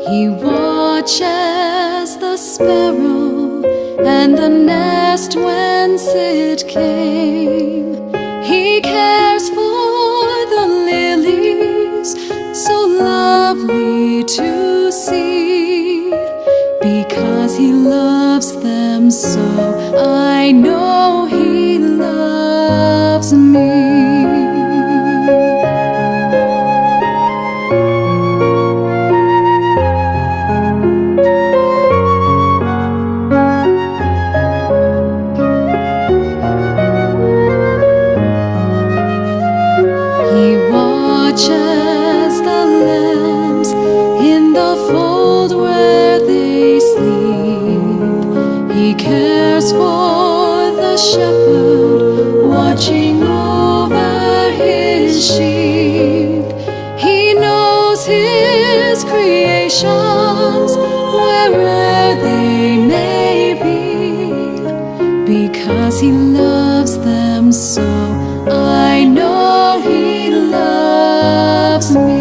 He watches the sparrow and the nest whence it came. He cares for the lilies, so lovely to see. Because he loves them so, I know he loves me. Watches the lambs in the fold where they sleep. He cares for the shepherd watching over his sheep. He knows his creations wherever they may be. Because he loves them so, I know he loves me.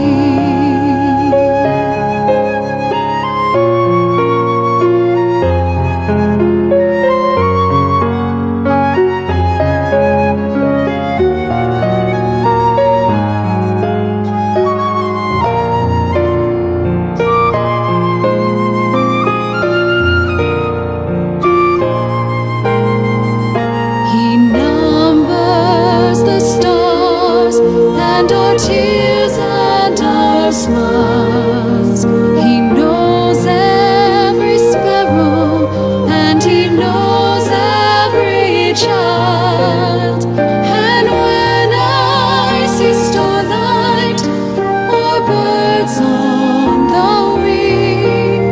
He numbers the stars and our tears and our smiles. He knows every sparrow and he knows every child. And when I see starlight or birds on the wing,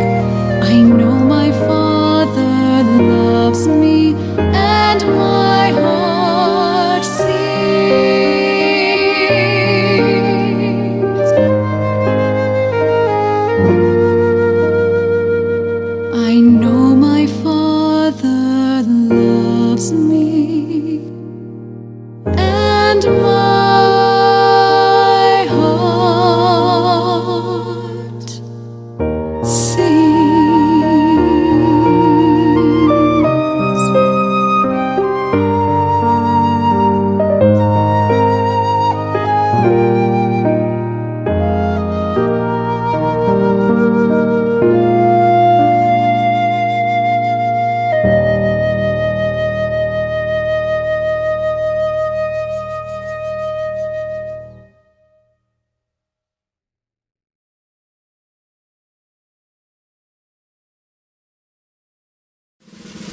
I know my Father loves me and my heart sings. I know my Father loves me and my heart sings.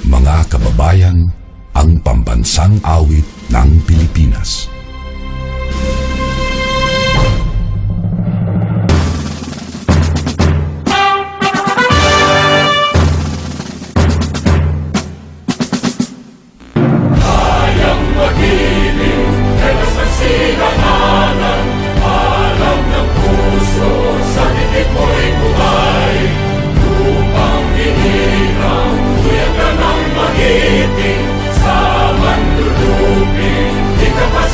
Mga kababayan, ang pambansang awit ng Pilipinas. Kayang magiliw, helas ng silanganan, alam ng puso, sa titik mo'y buhay. Lupang hinirang, tuyagan ang magiting, sa manlulupin, di ka pa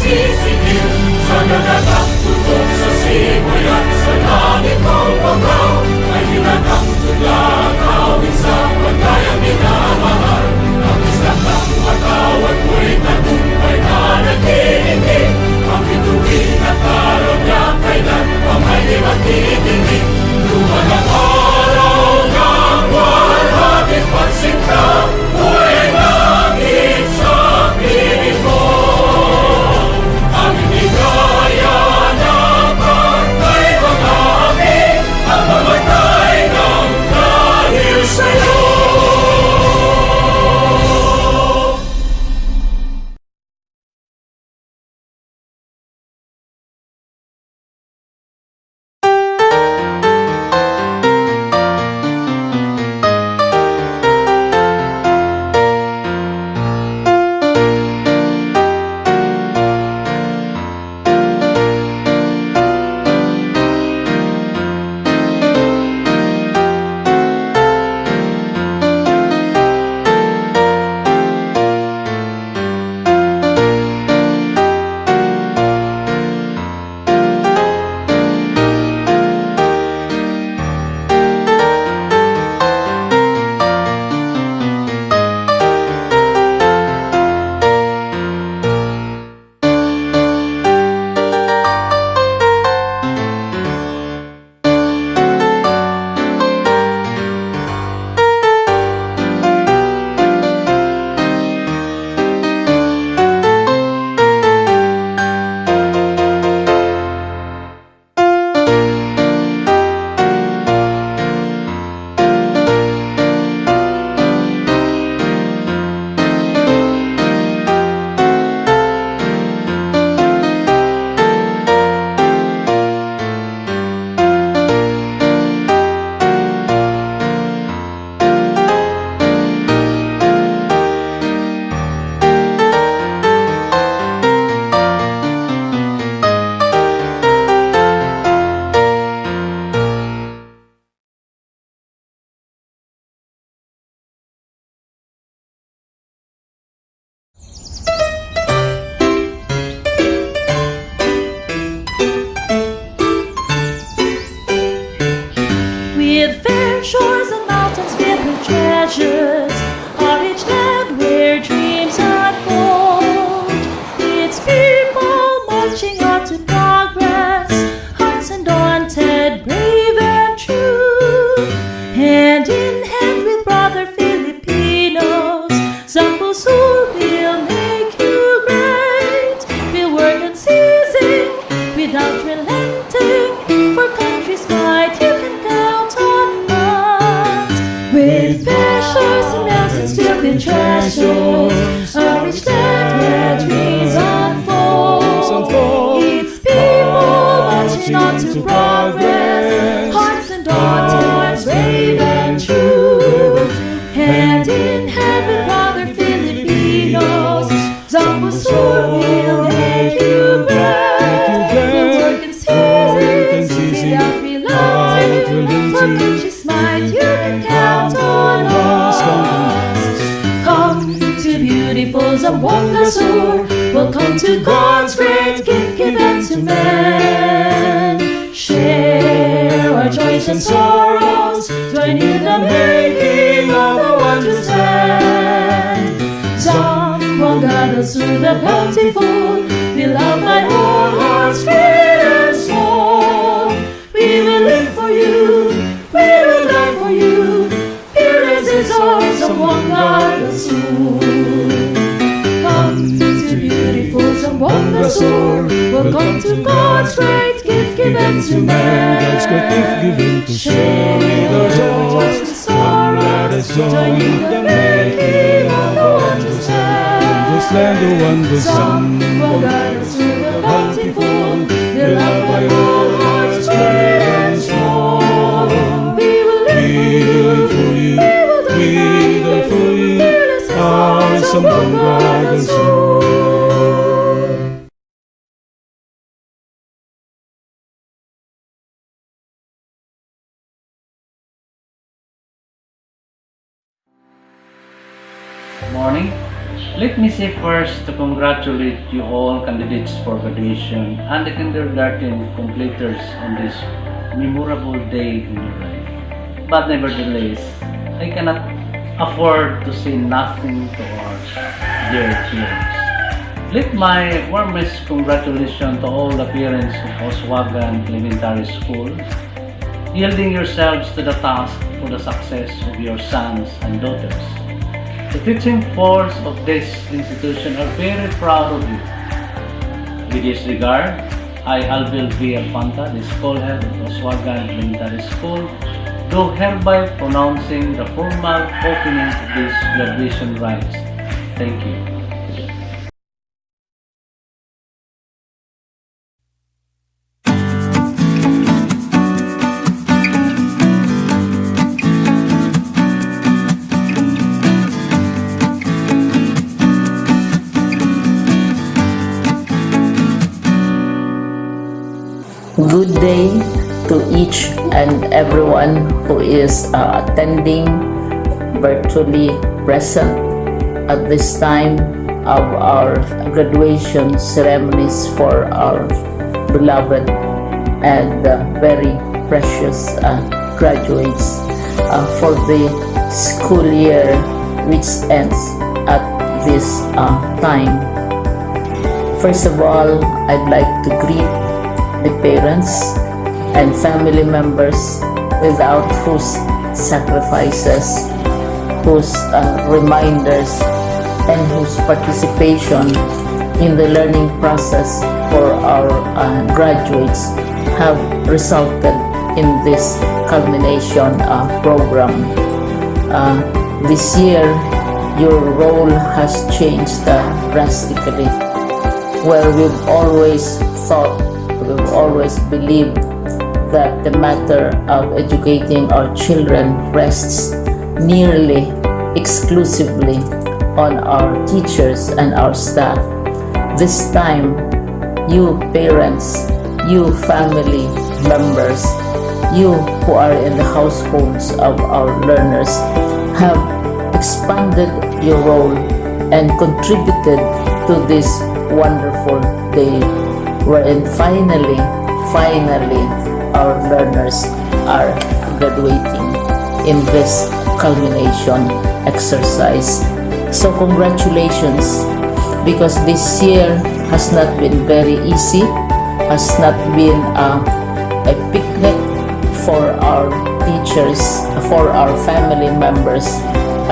Where shores and mountains filled with treasures, a rich land where dreams unfold. Its people marching on to progress, hearts undaunted, brave and true. Hand in hand with brother Filipinos, Zambo Sur will make you great. We'll work unceasing without relenting, for country's might you can count on us. With fair shores and mountains filled with treasures, a rich land where dreams unfold. Its people marching on to progress, hearts undaunted, brave and true. Hand in hand with brother Filipinos, Zambo Sur will make you great. We'll work unceasing without relenting, for country's might you can count on us. Come to beautiful Zamboanga Sur, we'll come to God's great gift given to men. Share our joys and sorrows, join in the making of the wondrous land. Zamboanga Sur the bountiful, we love by all hearts great and small. We will live for you, we will die for you, fearless is our Zamboanga Sur. Come to beautiful Zamboanga Sur, we'll come to God's great gift given to man. Share our joys and sorrows, join in the making of the wondrous land. Zamboanga Sur the bountiful, we love by all hearts great and small. We will live for you, we will die for you, fearless is our Zamboanga Sur. Morning. Let me say first to congratulate you all candidates for graduation and the kindergarten completers on this memorable day in your life. But nevertheless, I cannot afford to say nothing to our dear parents. Let my warmest congratulations to all the parents of Kauswagan Elementary School, yielding yourselves to the task for the success of your sons and daughters. The teaching force of this institution are very proud of you. With this regard, I, Alvil V. Alfanta, the school head of Kauswagan Elementary School, do hereby pronouncing the formal opening of this graduation rites. Thank you. Good day to each and everyone who is attending virtually present at this time of our graduation ceremonies for our beloved and very precious graduates for the school year which ends at this time. First of all, I'd like to greet the parents and family members without whose sacrifices, whose reminders, and whose participation in the learning process for our graduates have resulted in this culmination program. This year, your role has changed drastically, where we've always thought, we've always believed that the matter of educating our children rests nearly exclusively on our teachers and our staff. This time, you parents, you family members, you who are in the households of our learners have expanded your role and contributed to this wonderful day wherein finally our learners are graduating. in this culmination exercise. So congratulations, because this year has not been very easy, has not been a picnic for our teachers, for our family members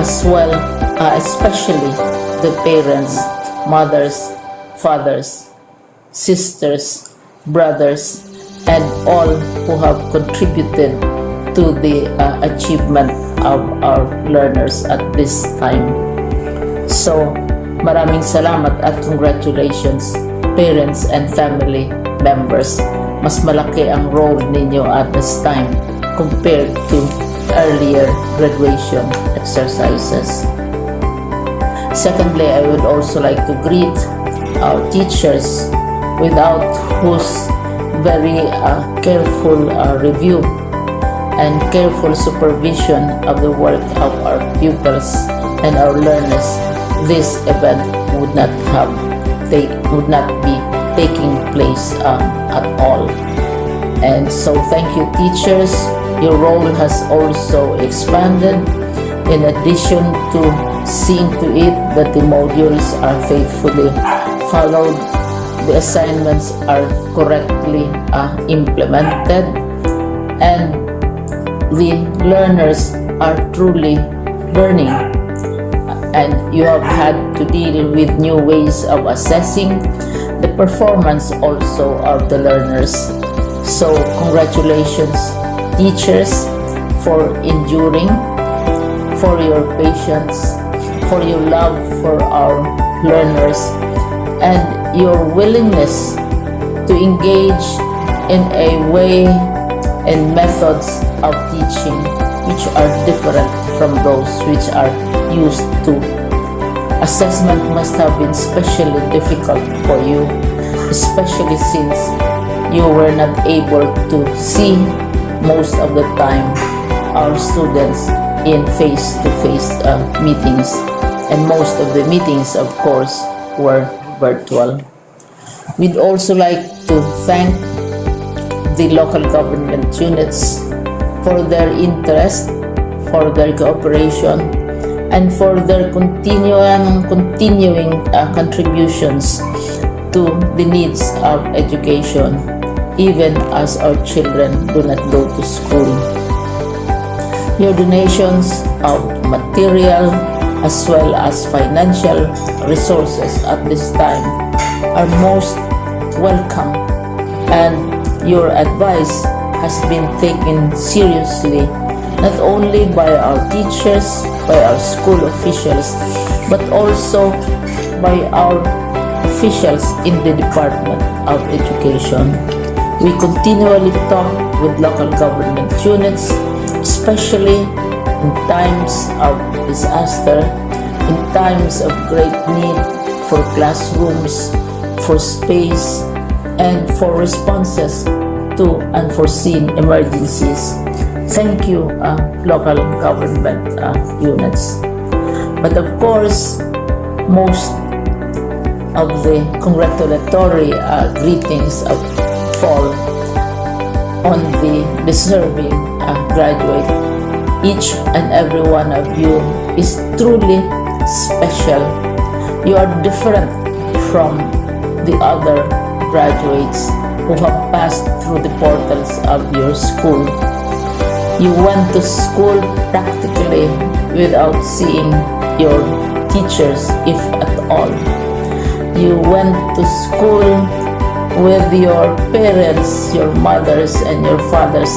as well, especially the parents, mothers, fathers, sisters, brothers, and all who have contributed to the achievement of our learners at this time. So, maraming salamat at congratulations, parents and family members. Mas malaki ang role ninyo at this time compared to earlier graduation exercises. Secondly, I would also like to greet our teachers, without whose very careful review and careful supervision of the work of our pupils and our learners, this event would not be taking place at all. And so thank you, teachers. Your role has also expanded, in addition to seeing to it that the modules are faithfully followed, the assignments are correctly implemented, and the learners are truly learning. And you have had to deal with new ways of assessing the performance also of the learners. So congratulations, teachers, for enduring, for your patience, for your love for our learners, and your willingness to engage in a way and methods of teaching which are different from those which are used to. Assessment must have been especially difficult for you, especially since you were not able to see most of the time our students in face-to-face meetings, and most of the meetings, of course, were virtual. We'd also like to thank the local government units for their interest, for their cooperation, and for their continuing contributions to the needs of education, even as our children do not go to school. Your donations of material as well as financial resources at this time are most welcome, and your advice has been taken seriously not only by our teachers, by our school officials, but also by our officials in the Department of Education. We continually talk with local government units, especially in times of disaster, in times of great need for classrooms, for space, and for responses to unforeseen emergencies. Thank you, local government units. But of course, most of the congratulatory greetings fall on the deserving graduate. Each and every one of you is truly special. You are different from the other graduates who have passed through the portals of your school. You went to school practically without seeing your teachers, if at all. You went to school with your parents, your mothers and your fathers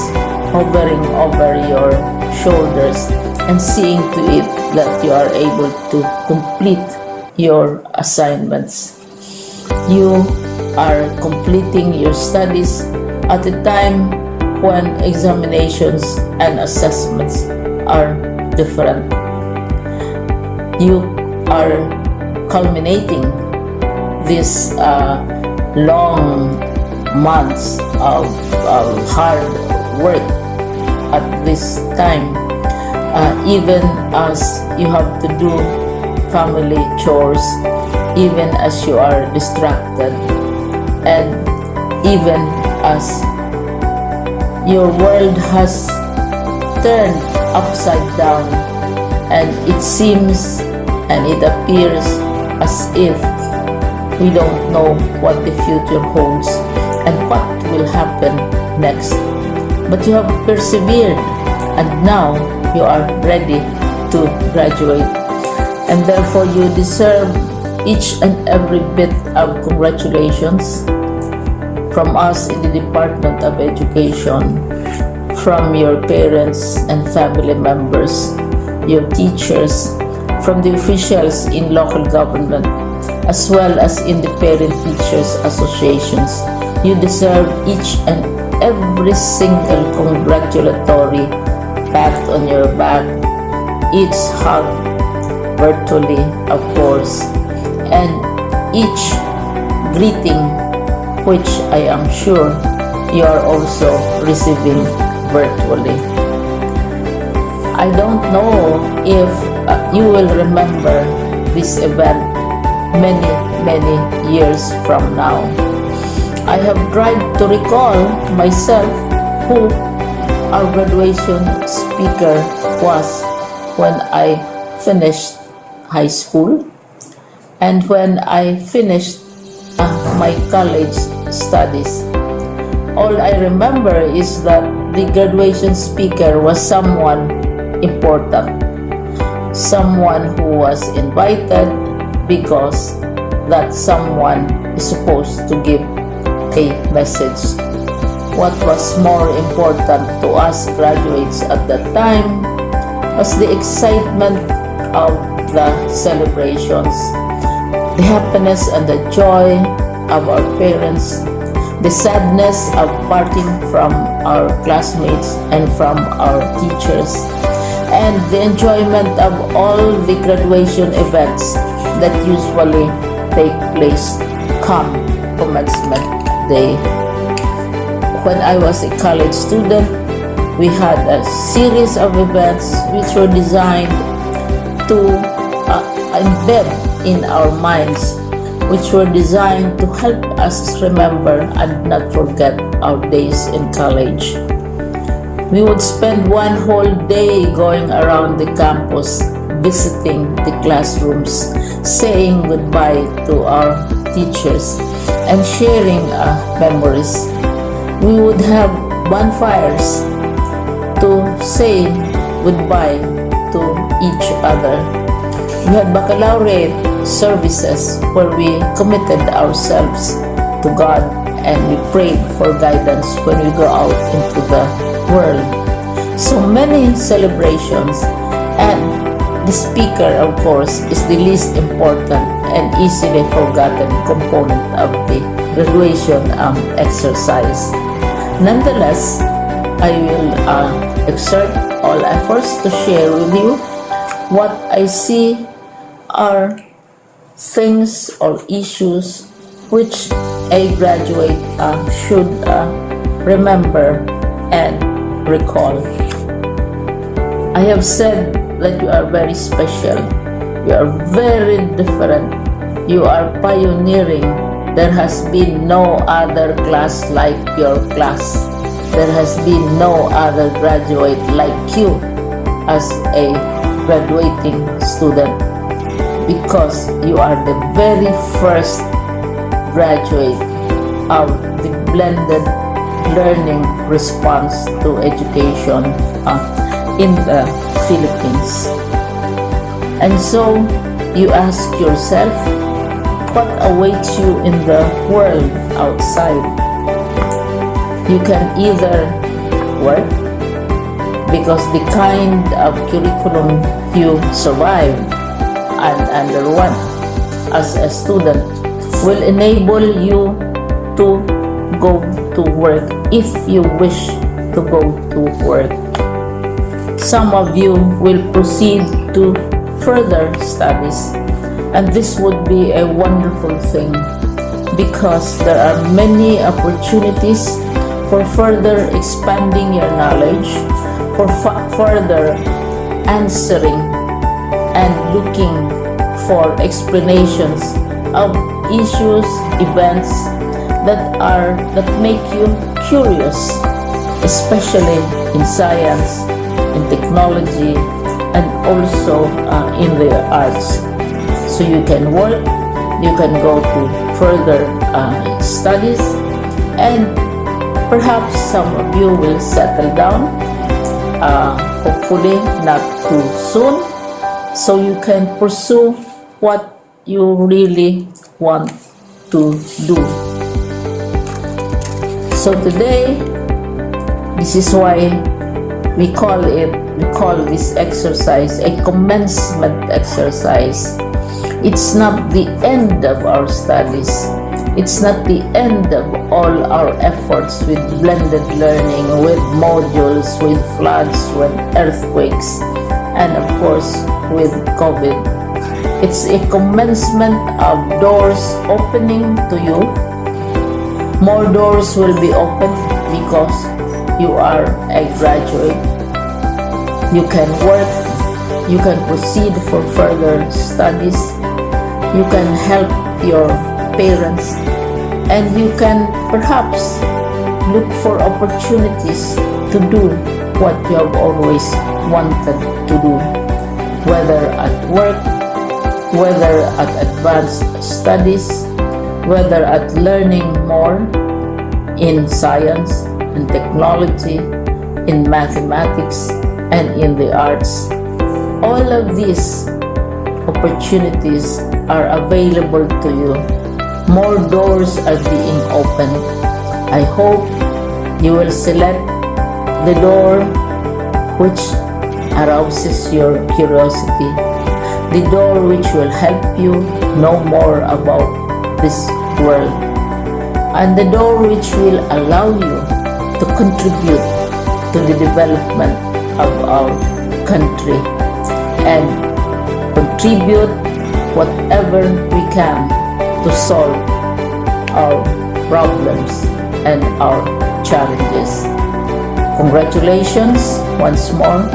hovering over your shoulders and seeing to it that you are able to complete your assignments. You are completing your studies at a time when examinations and assessments are different. You are culminating these long months of hard work at this time, even as you have to do family chores, even as you are distracted, and even as your world has turned upside down, and it seems and it appears as if we don't know what the future holds and what will happen next. But you have persevered, and now you are ready to graduate, and therefore you deserve each and every bit of congratulations from us in the Department of Education, from your parents and family members, your teachers, from the officials in local government, as well as in the parent teachers associations. You deserve each and every single congratulatory pat on your back, each hug, virtually of course, and each greeting, which I am sure you are also receiving virtually. I don't know if you will remember this event many years from now. I have tried to recall myself who our graduation speaker was when I finished high school and when I finished my college studies. All I remember is that the graduation speaker was someone important, someone who was invited because that someone is supposed to give a message. What was more important to us graduates at that time was the excitement of the celebrations, the happiness and the joy of our parents, the sadness of parting from our classmates and from our teachers, and the enjoyment of all the graduation events that usually take place come commencement day. When I was a college student, we had a series of events which were designed to embed in our minds, which were designed to help us remember and not forget our days in college. We would spend one whole day going around the campus, visiting the classrooms, saying goodbye to our teachers, and sharing memories. We would have bonfires to say goodbye to each other. We had baccalaureate services where we committed ourselves to God and we prayed for guidance when we go out into the world. So many celebrations, and the speaker, of course, is the least important and easily forgotten component of the graduation exercise. Nonetheless, I will exert all efforts to share with you what I see are things or issues which a graduate should remember and recall. I have said that you are very special. You are very different. You are pioneering. There has been no other class like your class. There has been no other graduate like you as a graduating student, because you are the very first graduate of the blended learning response to education in the Philippines. And so you ask yourself, what awaits you in the world outside? You can either work, because the kind of curriculum you survive and underwent as a student will enable you to go to work if you wish to go to work. Some of you will proceed to further studies, and this would be a wonderful thing because there are many opportunities for further expanding your knowledge, for further answering and looking for explanations of issues, events that make you curious, especially in science, in technology, and also in the arts. So you can work, you can go to further studies, and perhaps some of you will settle down, hopefully not too soon, so you can pursue what you really want to do. So today, this is why we call this exercise a commencement exercise. It's not the end of our studies. It's not the end of all our efforts with blended learning, with modules, with floods, with earthquakes, and of course with COVID. It's a commencement of doors opening to you. More doors will be opened because you are a graduate. You can work, you can proceed for further studies, you can help your parents, and you can perhaps look for opportunities to do what you have always wanted to do, whether at work, whether at advanced studies, whether at learning more in science and technology, in mathematics, and in the arts. All of these opportunities are available to you. More doors are being opened. I hope you will select the door which arouses your curiosity, the door which will help you know more about this world, and the door which will allow you to contribute to the development of our country and contribute whatever we can to solve our problems and our challenges. Congratulations once more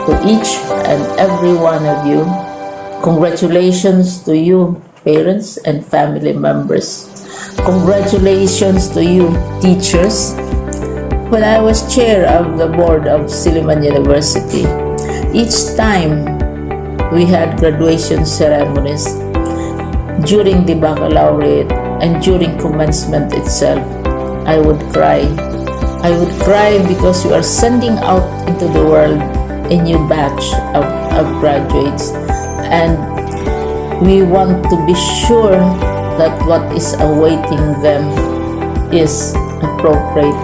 to each and every one of you. Congratulations to you, parents and family members. Congratulations to you, teachers. When I was chair of the board of Silliman University, each time we had graduation ceremonies, during the baccalaureate and during commencement itself, I would cry. I would cry because we are sending out into the world a new batch of graduates, and we want to be sure that what is awaiting them is appropriate.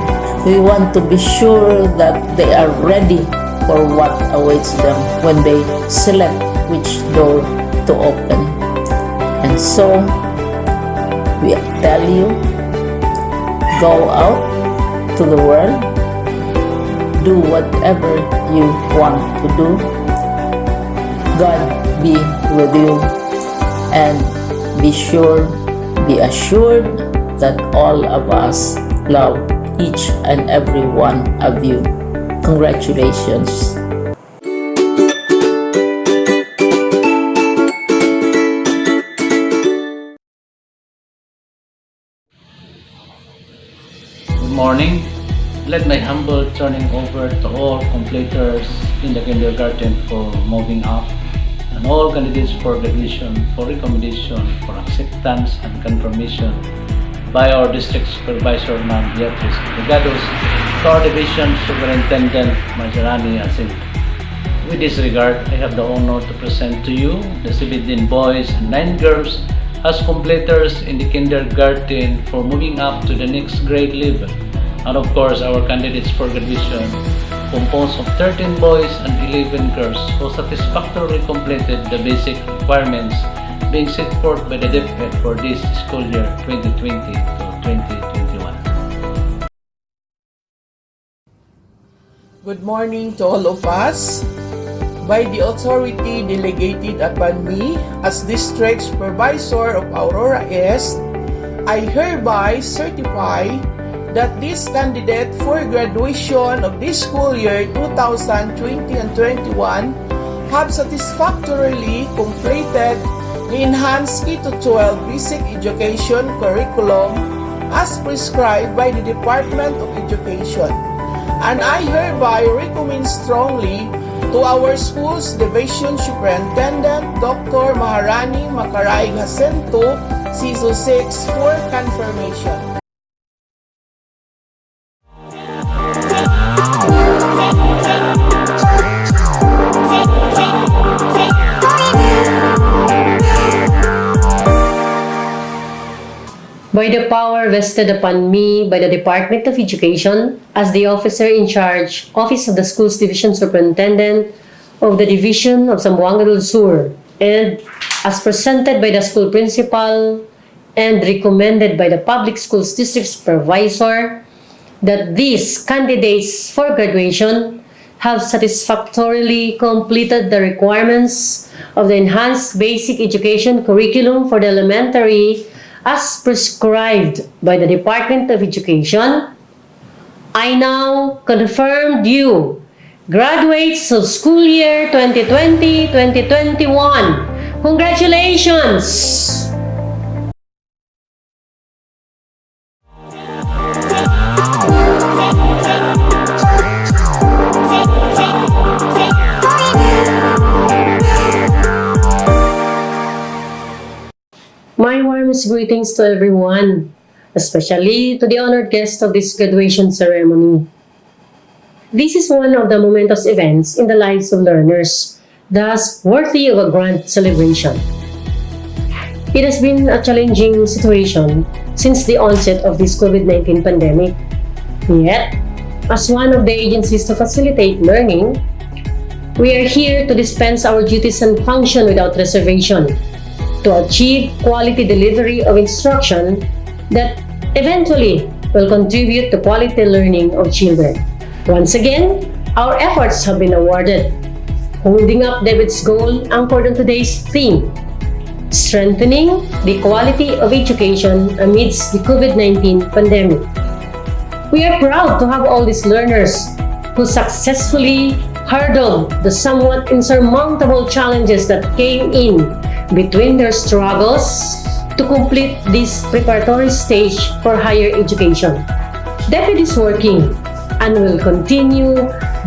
We want to be sure that they are ready for what awaits them when they select which door to open. And so, we tell you, go out to the world, do whatever you want to do. God be with you, and be assured that all of us love each and every one of you. Congratulations. Good morning. Let my humble turning over to all completers in the kindergarten for moving up, and all candidates for graduation, for recommendation, for acceptance and confirmation by our district supervisor, Ma'am Beatrice Regados, to our division superintendent, Marjarani Asin. With this regard, I have the honor to present to you the 17 boys and 9 girls as completers in the kindergarten for moving up to the next grade level. And of course, our candidates for graduation, composed of 13 boys and 11 girls who satisfactorily completed the basic requirements being set forth by the DepEd for this school year 2020 to 2021. Good morning to all of us. By the authority delegated upon me as District Supervisor of Aurora East, I hereby certify that this candidate for graduation of this school year 2020 and 21 have satisfactorily completed the enhanced K-12 basic education curriculum as prescribed by the Department of Education, and I hereby recommend strongly to our school's Division Superintendent Dr. Maharani Makaray Jacinto, CISO 6 for confirmation. By the power vested upon me by the Department of Education as the officer in charge, Office of the Schools Division Superintendent of the Division of Zamboanga del Sur, and as presented by the school principal and recommended by the Public Schools District Supervisor, that these candidates for graduation have satisfactorily completed the requirements of the Enhanced Basic Education Curriculum for the Elementary as prescribed by the Department of Education, I now confirm you graduates of school year 2020-2021. Congratulations! My warmest greetings to everyone, especially to the honored guest of this graduation ceremony. This is one of the momentous events in the lives of learners, thus worthy of a grand celebration. It has been a challenging situation since the onset of this COVID-19 pandemic. Yet, as one of the agencies to facilitate learning, we are here to dispense our duties and function without reservation, to achieve quality delivery of instruction that eventually will contribute to quality learning of children. Once again, our efforts have been awarded. Holding up David's goal anchored on today's theme, strengthening the quality of education amidst the COVID-19 pandemic. We are proud to have all these learners who successfully hurdled the somewhat insurmountable challenges that came in between their struggles to complete this preparatory stage for higher education. DepEd is working and will continue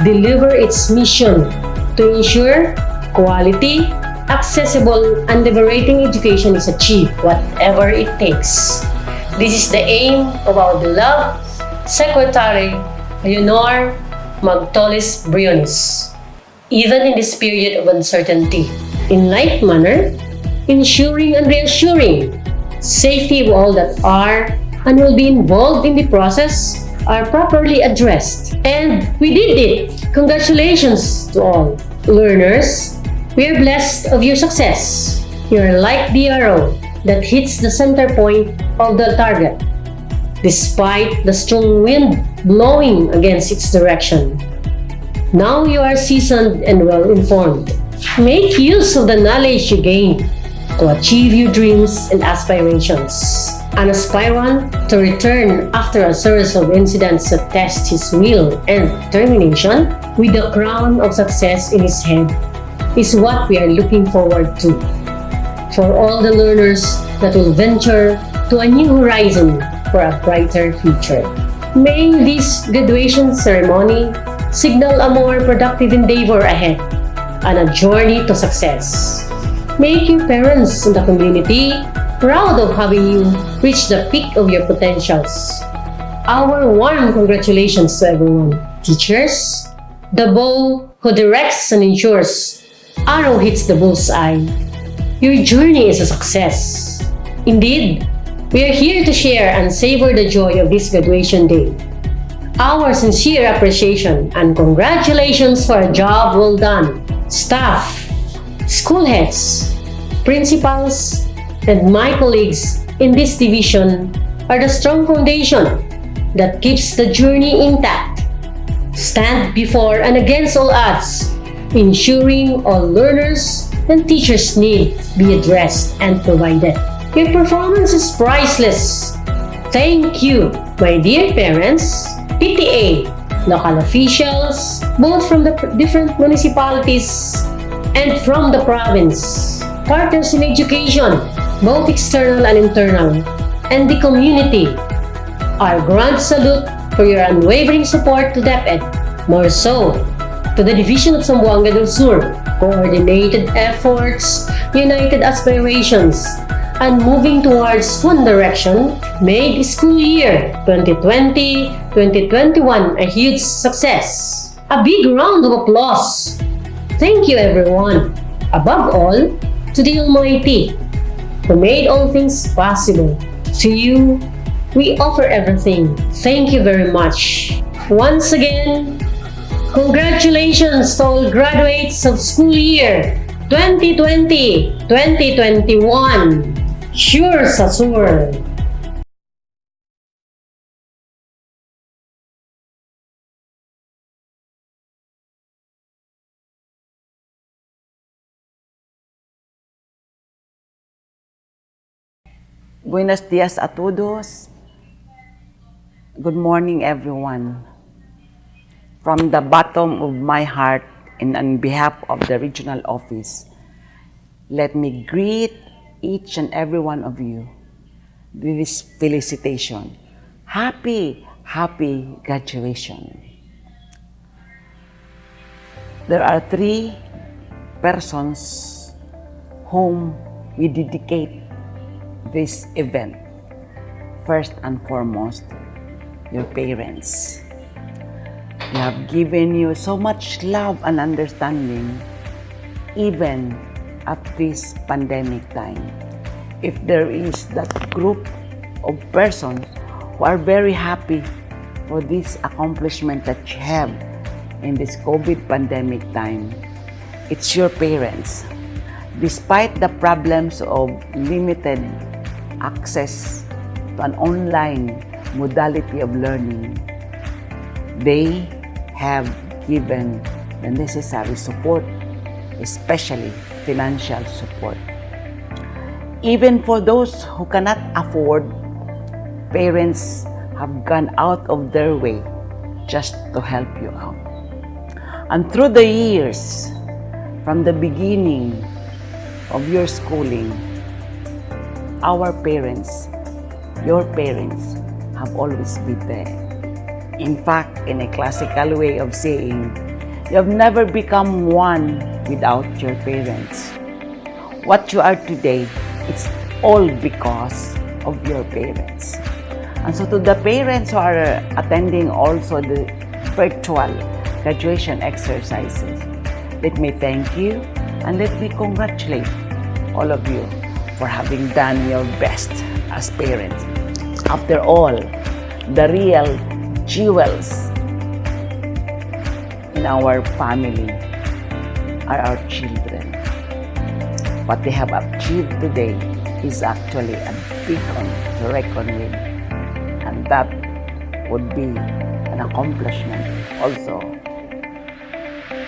deliver its mission to ensure quality, accessible, and liberating education is achieved, whatever it takes. This is the aim of our beloved Secretary Leonor Magtolis Briones. Even in this period of uncertainty, in like manner, ensuring and reassuring safety of all that are and will be involved in the process are properly addressed. And we did it! Congratulations to all learners. We are blessed of your success. You are like the arrow that hits the center point of the target, despite the strong wind blowing against its direction. Now you are seasoned and well informed. Make use of the knowledge you gained to achieve your dreams and aspirations. An aspirant to return after a series of incidents that test his will and determination with the crown of success in his head is what we are looking forward to. For all the learners that will venture to a new horizon for a brighter future. May this graduation ceremony signal a more productive endeavor ahead and a journey to success. Make your parents and the community proud of having you reach the peak of your potentials. Our warm congratulations to everyone. Teachers, the bow who directs and ensures arrow hits the bullseye. Your journey is a success. Indeed, we are here to share and savor the joy of this graduation day. Our sincere appreciation and congratulations for a job well done. Staff, school heads, principals, and my colleagues in this division are the strong foundation that keeps the journey intact. Stand before and against all odds, ensuring all learners and teachers' needs be addressed and provided. Your performance is priceless. Thank you, my dear parents, PTA, local officials, both from the different municipalities and from the province, partners in education, both external and internal, and the community. Our grand salute for your unwavering support to DepEd, more so to the Division of Zamboanga del Sur, coordinated efforts, united aspirations, and moving towards one direction made school year 2020-2021 a huge success. A big round of applause. Thank you everyone. Above all, to the Almighty, who made all things possible. To you, we offer everything. Thank you very much. Once again, congratulations to all graduates of school year 2020-2021. Sure sa sur. Buenos dias a todos. Good morning, everyone. From the bottom of my heart and on behalf of the regional office, let me greet each and every one of you with this felicitation. Happy graduation. There are 3 persons whom we dedicate this event. First and foremost, your parents. They have given you so much love and understanding even at this pandemic time. If there is that group of persons who are very happy for this accomplishment that you have in this COVID pandemic time, it's your parents. Despite the problems of limited access to an online modality of learning, they have given the necessary support, especially financial support. Even for those who cannot afford, parents have gone out of their way just to help you out. And through the years, from the beginning of your schooling, our parents, your parents, have always been there. In fact, in a classical way of saying, you have never become one without your parents. What you are today, it's all because of your parents. And so to the parents who are attending also the virtual graduation exercises, let me thank you and let me congratulate all of you for having done your best as parents. After all, the real jewels in our family are our children. What they have achieved today is actually a beacon to reckon with, and that would be an accomplishment also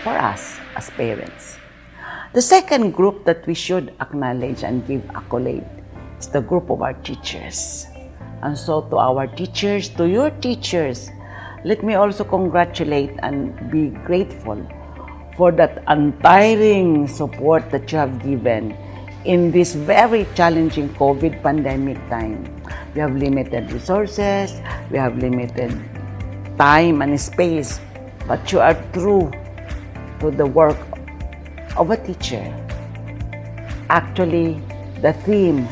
for us as parents. The second group that we should acknowledge and give accolade is the group of our teachers. And so to our teachers, to your teachers, let me also congratulate and be grateful for that untiring support that you have given in this very challenging COVID pandemic time. We have limited resources, we have limited time and space, but you are true to the work of a teacher. Actually, the theme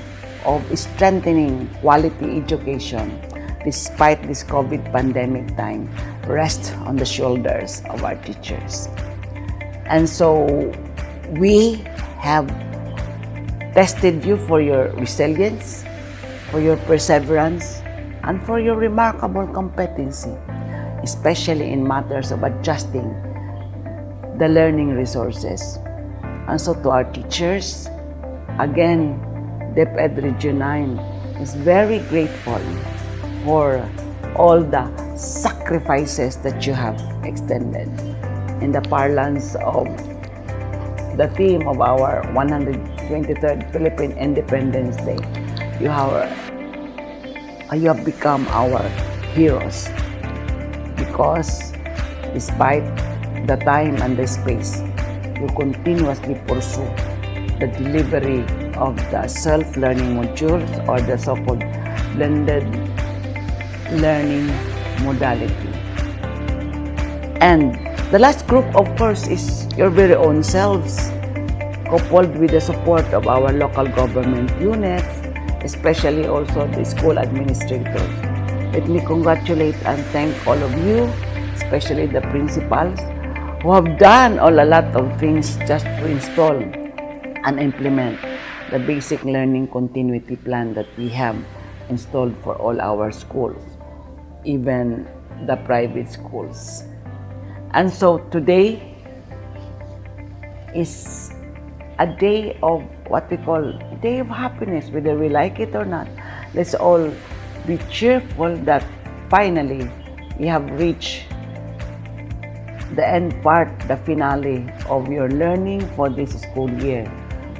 of strengthening quality education despite this COVID pandemic time rests on the shoulders of our teachers. And so we have tested you for your resilience, for your perseverance, and for your remarkable competency, especially in matters of adjusting the learning resources. And so to our teachers, again, DepEd Region 9 is very grateful for all the sacrifices that you have extended. In the parlance of the theme of our 123rd Philippine Independence Day, you have become our heroes because despite the time and the space, you continuously pursue the delivery of the self-learning modules or the so-called blended learning modality. And the last group, of course, is your very own selves, coupled with the support of our local government units, especially also the school administrators. Let me congratulate and thank all of you, especially the principals, who have done a lot of things just to install and implement the basic learning continuity plan that we have installed for all our schools, even the private schools. And so today is a day of what we call a day of happiness, whether we like it or not. Let's all be cheerful that finally we have reached the end part, the finale of your learning for this school year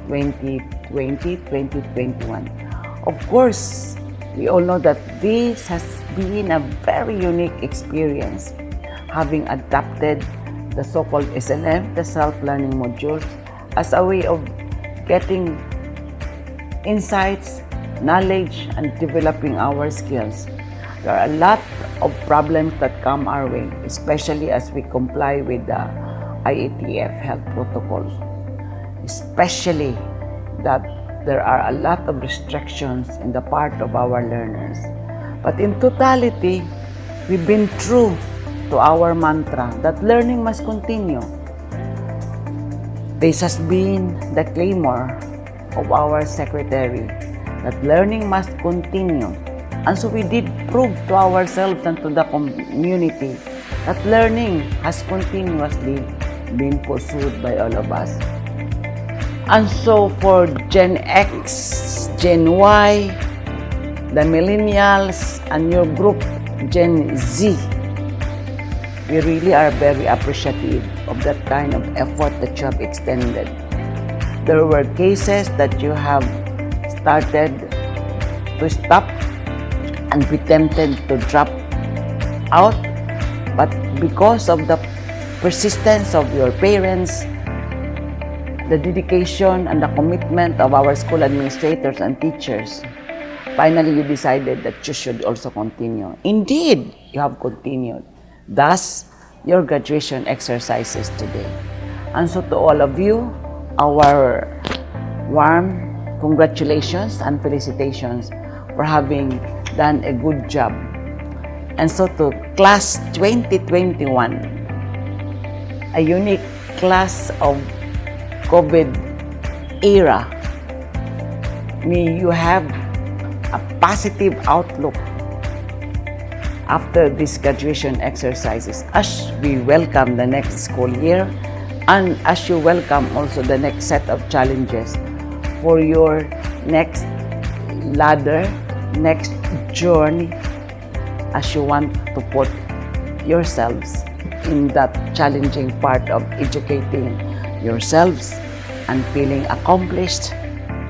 2020-2021. Of course, we all know that this has been a very unique experience, having adapted the so-called SLM, the self-learning modules, as a way of getting insights, knowledge, and developing our skills. There are a lot of problems that come our way, especially as we comply with the IATF health protocols, especially that there are a lot of restrictions in the part of our learners. But in totality, we've been true to our mantra that learning must continue. This has been the clamor of our secretary, that learning must continue. And so we did prove to ourselves and to the community that learning has continuously been pursued by all of us. And so for Gen X, Gen Y, the millennials, and your group, Gen Z, we really are very appreciative of that kind of effort that you have extended. There were cases that you have started to stop and be tempted to drop out, but because of the persistence of your parents, the dedication and the commitment of our school administrators and teachers, finally you decided that you should also continue. Indeed, you have continued. Thus, your graduation exercises today. And so to all of you, our warm congratulations and felicitations for having done a good job. And so to class 2021, a unique class of COVID era, may you have a positive outlook after these graduation exercises as we welcome the next school year, and as you welcome also the next set of challenges for your next ladder, next journey, as you want to put yourselves in that challenging part of educating yourselves and feeling accomplished,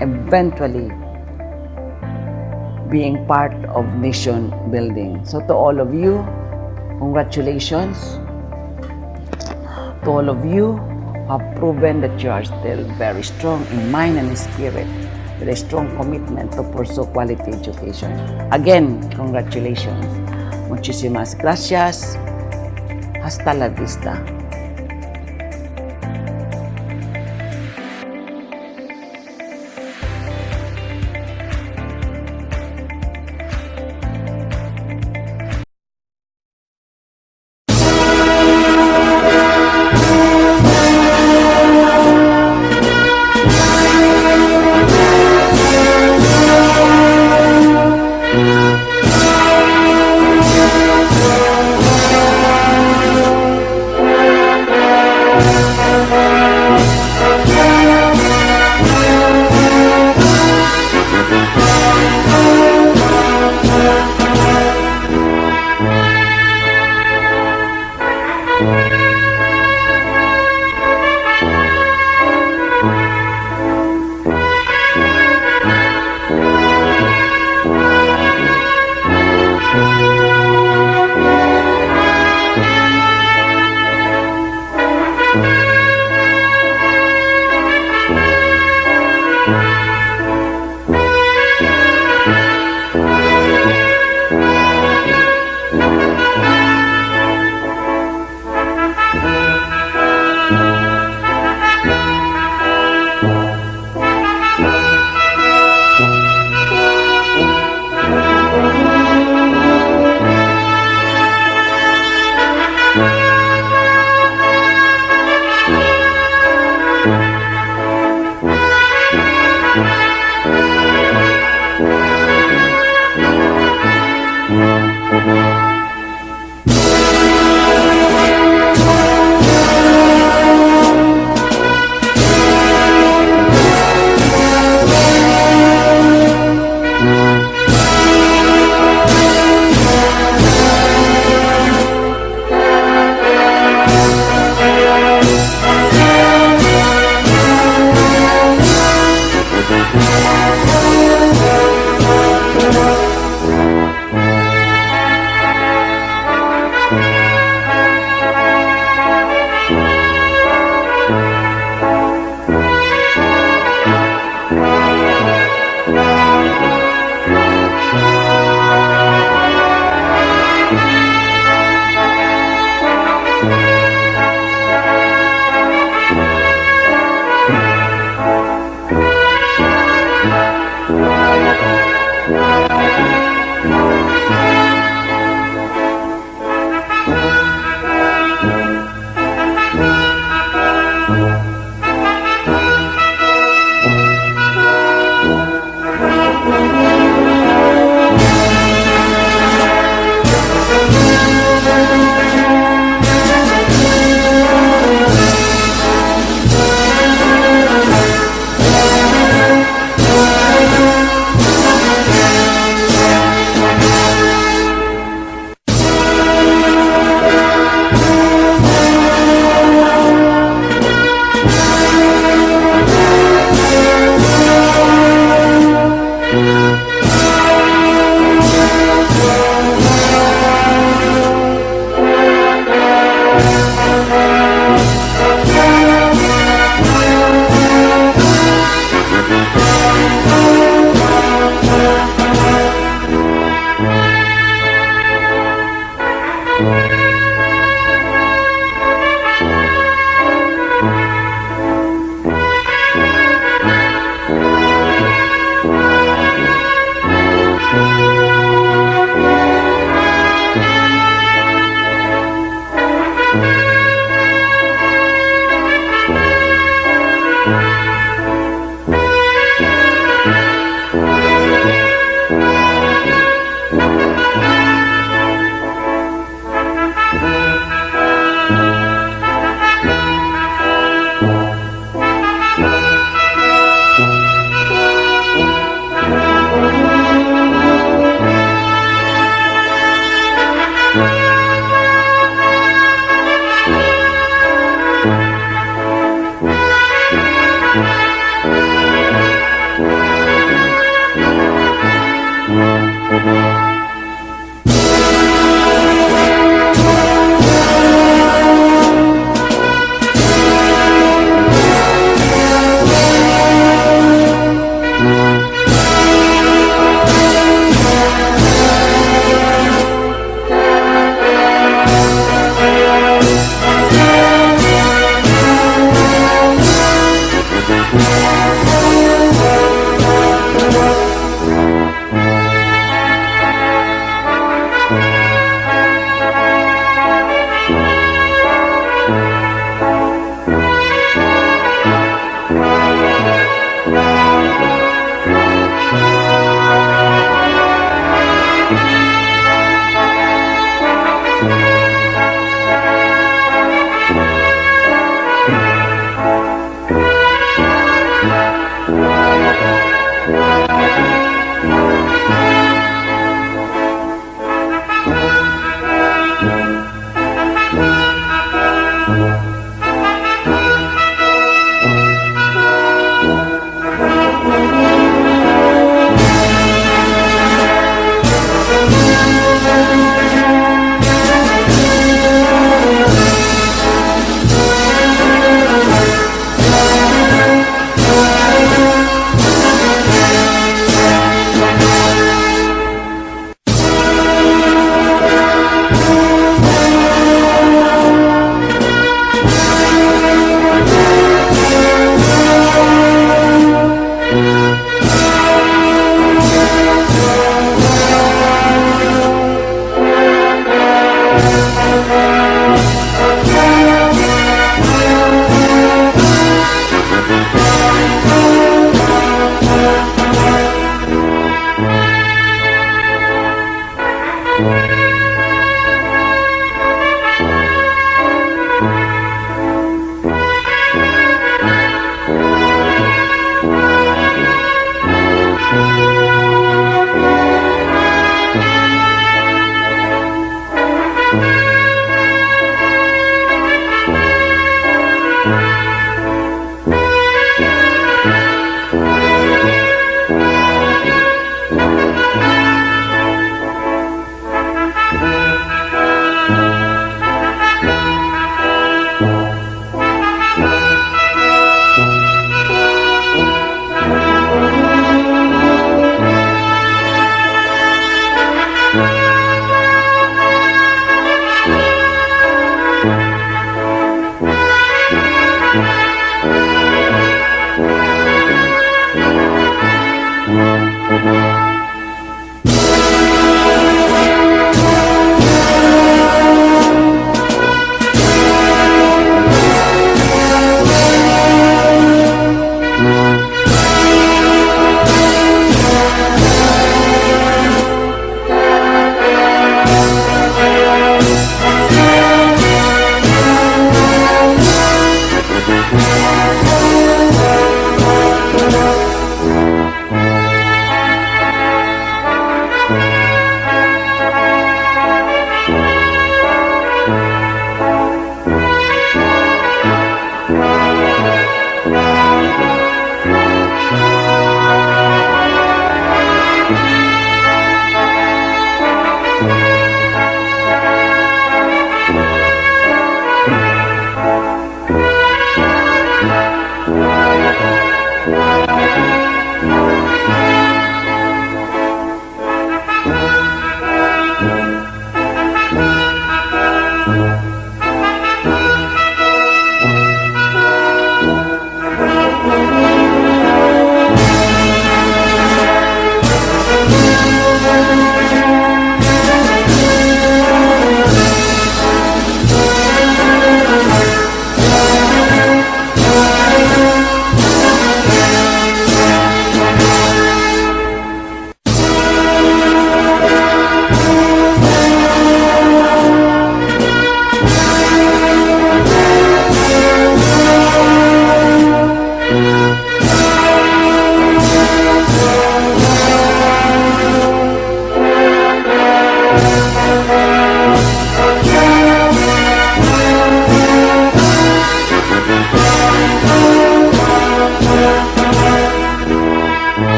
eventually being part of nation building. So to all of you, congratulations. To all of you who have proven that you are still very strong in mind and spirit, with a strong commitment to pursue quality education. Again, congratulations. Muchísimas gracias. Hasta la vista.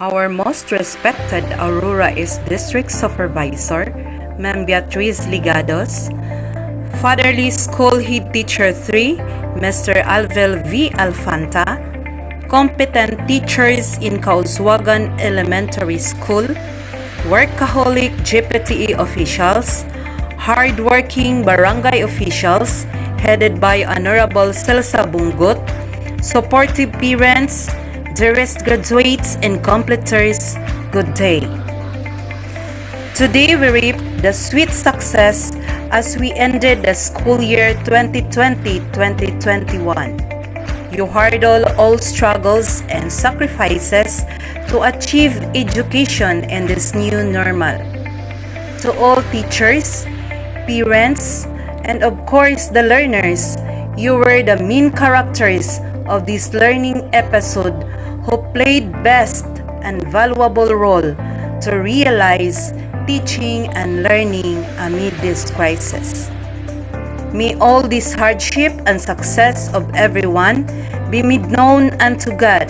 Our most respected Aurora is District Supervisor, Ma'am Beatriz Ligados, Fatherly School Head Teacher 3, Mr. Alvel V. Alfanta, competent teachers in Kauswagan Elementary School, workaholic GPTE officials, hardworking barangay officials headed by Honorable Celsa Bungut, supportive parents, dearest graduates and completers, good day. Today we reap the sweet success as we ended the school year 2020-2021. You hurdle all struggles and sacrifices to achieve education in this new normal. To all teachers, parents, and of course the learners, you were the main characters of this learning episode who played best and valuable role to realize teaching and learning amid this crisis. May all this hardship and success of everyone be made known unto God,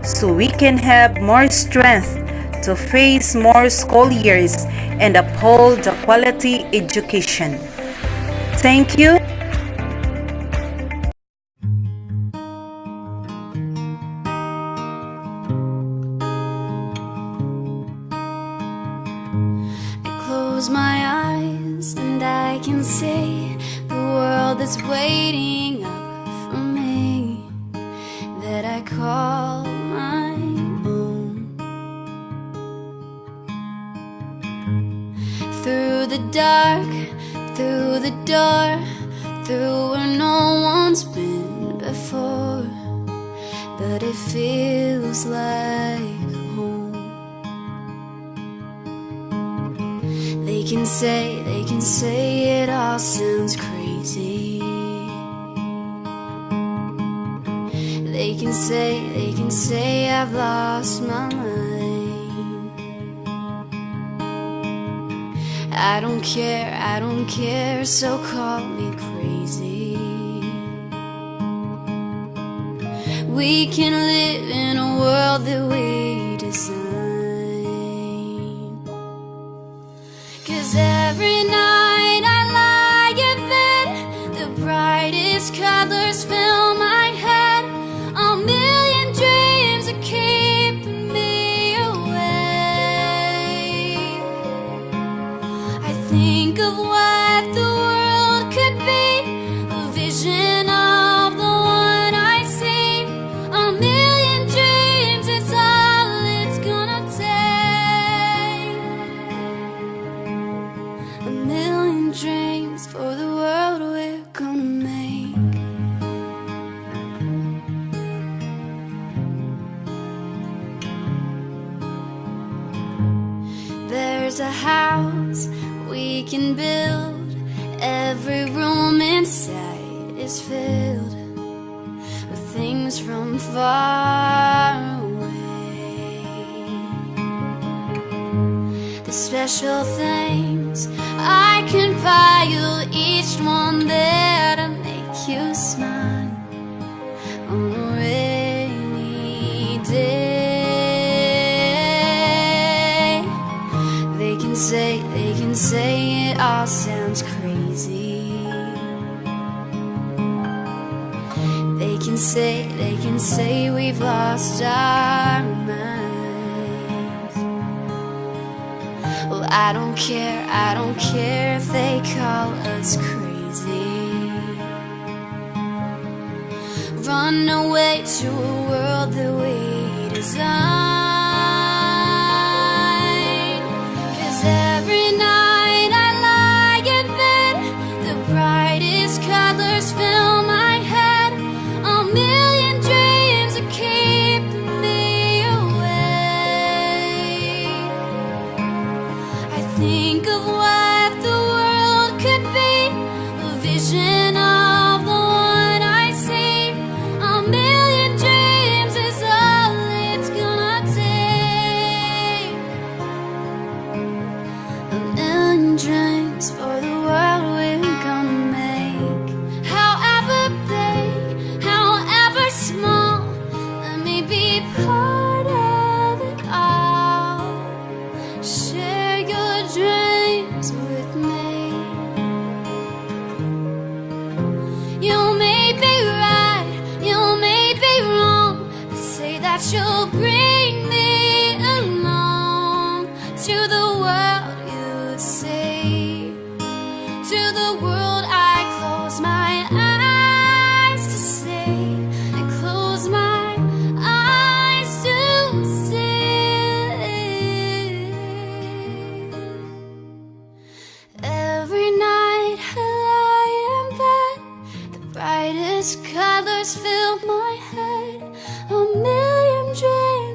so we can have more strength to face more school years and uphold the quality education. Thank you. I close my eyes and I can see the world that's waiting up for me, that I call my own. Through the dark, through the door, through where no one's been before, but it feels like home. They can say it all sounds crazy. They can say I've lost my mind. I don't care, so call me crazy. We can live in a world that we design. 'Cause every night I lie in bed, the brightest colors fill my head. A million dreams are keeping me awake. I think of what the world could be, a vision of the one I see. A million dreams is all it's gonna take. A million dreams for the world we're gonna make. There's a house we can build. Every room inside is filled with things from far away. The special things I can buy you, each one there to make you smile on a rainy day. They can say it all sounds crazy. They can say we've lost our minds. Well, I don't care if they call us crazy. Run away to a world that we design. 'Cause every night I lie in bed, the brightest colors fill my head. A million dreams are keeping me awake. I think of what the world could be, a vision of the one I see. A million dreams is all it's gonna take. A million dreams for the world we're gonna make. However big, however small, let me be part of it all. Share your dreams with me. You may be right, you may be wrong, but say that you'll bring me along to the world you see. To the world I close my eyes to see. I close my eyes to see. Every night I lie in bed, the brightest colors fill my head. A million dreams